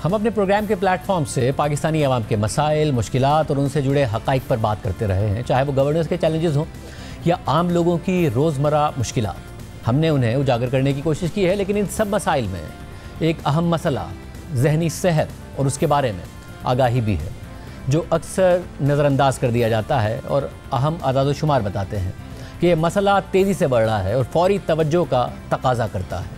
हम अपने प्रोग्राम के प्लेटफॉर्म से पाकिस्तानी अवाम के मसाइल, मुश्किलात और उनसे जुड़े हक़ाइक़ पर बात करते रहे हैं, चाहे वो गवर्नेंस के चैलेंजेस हों या आम लोगों की रोज़मर्रा मुश्किलात। हमने उन्हें उजागर करने की कोशिश की है, लेकिन इन सब मसाइल में एक अहम मसला ज़हनी सेहत और उसके बारे में आगाही भी है, जो अक्सर नज़रअंदाज कर दिया जाता है। और अहम आदाद-ओ-शुमार बताते हैं कि ये मसला तेज़ी से बढ़ रहा है और फौरी तवज्जो का तकाज़ा करता है।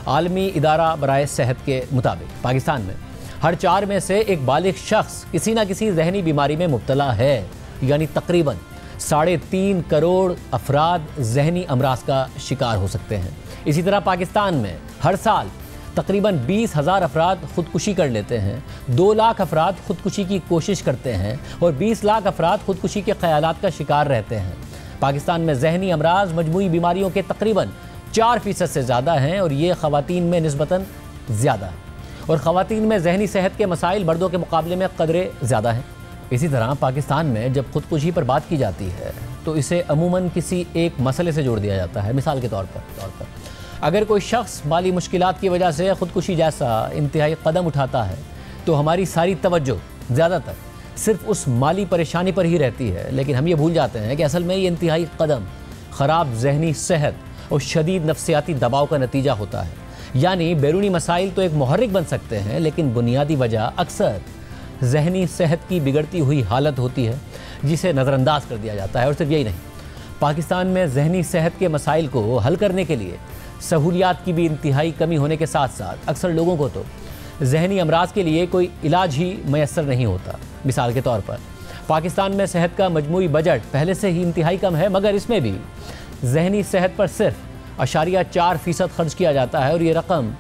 आलमी इदारा बराए सेहत के मुताबिक पाकिस्तान में हर 4 में से एक बालिग शख्स किसी न किसी जहनी बीमारी में मुब्तला है, यानी तकरीबन 3.5 करोड़ अफराद जहनी अमराज का शिकार हो सकते हैं। इसी तरह पाकिस्तान में हर साल तकरीबन 20,000 अफराद खुदकुशी कर लेते हैं, 2 लाख अफराद खुदकुशी की कोशिश करते हैं और 20 लाख अफराद खुदकुशी के ख्यालात का शिकार रहते हैं। पाकिस्तान में जहनी अमराज मजमूई बीमारियों के तकरीबन 4% से ज़्यादा हैं और ये ख़वातीन में निस्बतन ज़्यादा है, और ख़वातीन में जहनी सेहत के मसाइल मर्दों के मुकाबले में कदरे ज़्यादा हैं। इसी तरह पाकिस्तान में जब खुदकुशी पर बात की जाती है तो इसे अमूमन किसी एक मसले से जोड़ दिया जाता है। मिसाल के तौर पर अगर कोई शख्स माली मुश्किलात की वजह से खुदकुशी जैसा इंतहाई कदम उठाता है तो हमारी सारी तवज्जो ज़्यादातर सिर्फ उस माली परेशानी पर ही रहती है, लेकिन हम ये भूल जाते हैं कि असल में ये इंतहाई कदम ख़राब जहनी सेहत और शदीद नफ्सियाती दबाव का नतीजा होता है। यानी बैरूनी मसाइल तो एक मुहर्रिक बन सकते हैं, लेकिन बुनियादी वजह अक्सर जहनी सेहत की बिगड़ती हुई हालत होती है, जिसे नज़रअंदाज कर दिया जाता है। और सिर्फ यही नहीं, पाकिस्तान में जहनी सेहत के मसाइल को हल करने के लिए सहूलियात की भी इंतहाई कमी होने के साथ साथ अक्सर लोगों को तो जहनी अमराज के लिए कोई इलाज ही मैसर नहीं होता। मिसाल के तौर पर पाकिस्तान में सेहत का मजमूई बजट पहले से ही इंतहाई कम है, मगर इसमें भी जहनी सेहत पर सिर्फ 0.4% खर्च किया जाता है, और ये रकम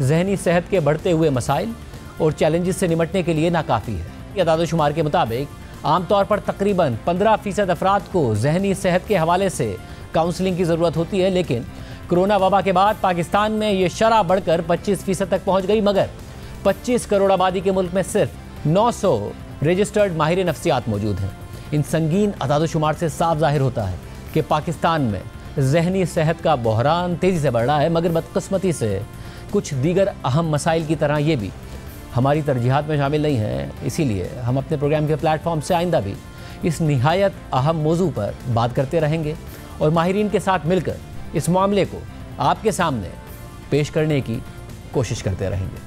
जहनी सेहत के बढ़ते हुए मसाइल और चैलेंजेस से निपटने के लिए नाकाफ़ी है। आदाद-ओ-शुमार के मुताबिक आमतौर पर तकरीबन 15% अफराद को जहनी सेहत के हवाले से काउंसलिंग की ज़रूरत होती है, लेकिन कोरोना वबा के बाद पाकिस्तान में ये शरह बढ़कर 25% तक पहुँच गई। मगर 25 करोड़ आबादी के मुल्क में सिर्फ 900 रजिस्टर्ड माहिर नफ्सियात मौजूद हैं। इन संगीन आदाद-ओ-शुमार से साफ जाहिर होता है कि पाकिस्तान में जहनी सेहत का बहरान तेज़ी से बढ़ रहा है, मगर बदकिस्मती से कुछ दीगर अहम मसाइल की तरह ये भी हमारी तरजीहात में शामिल नहीं है। इसीलिए हम अपने प्रोग्राम के प्लेटफॉर्म से आइंदा भी इस निहायत अहम मौजू पर बात करते रहेंगे और माहिरीन के साथ मिलकर इस मामले को आपके सामने पेश करने की कोशिश करते रहेंगे।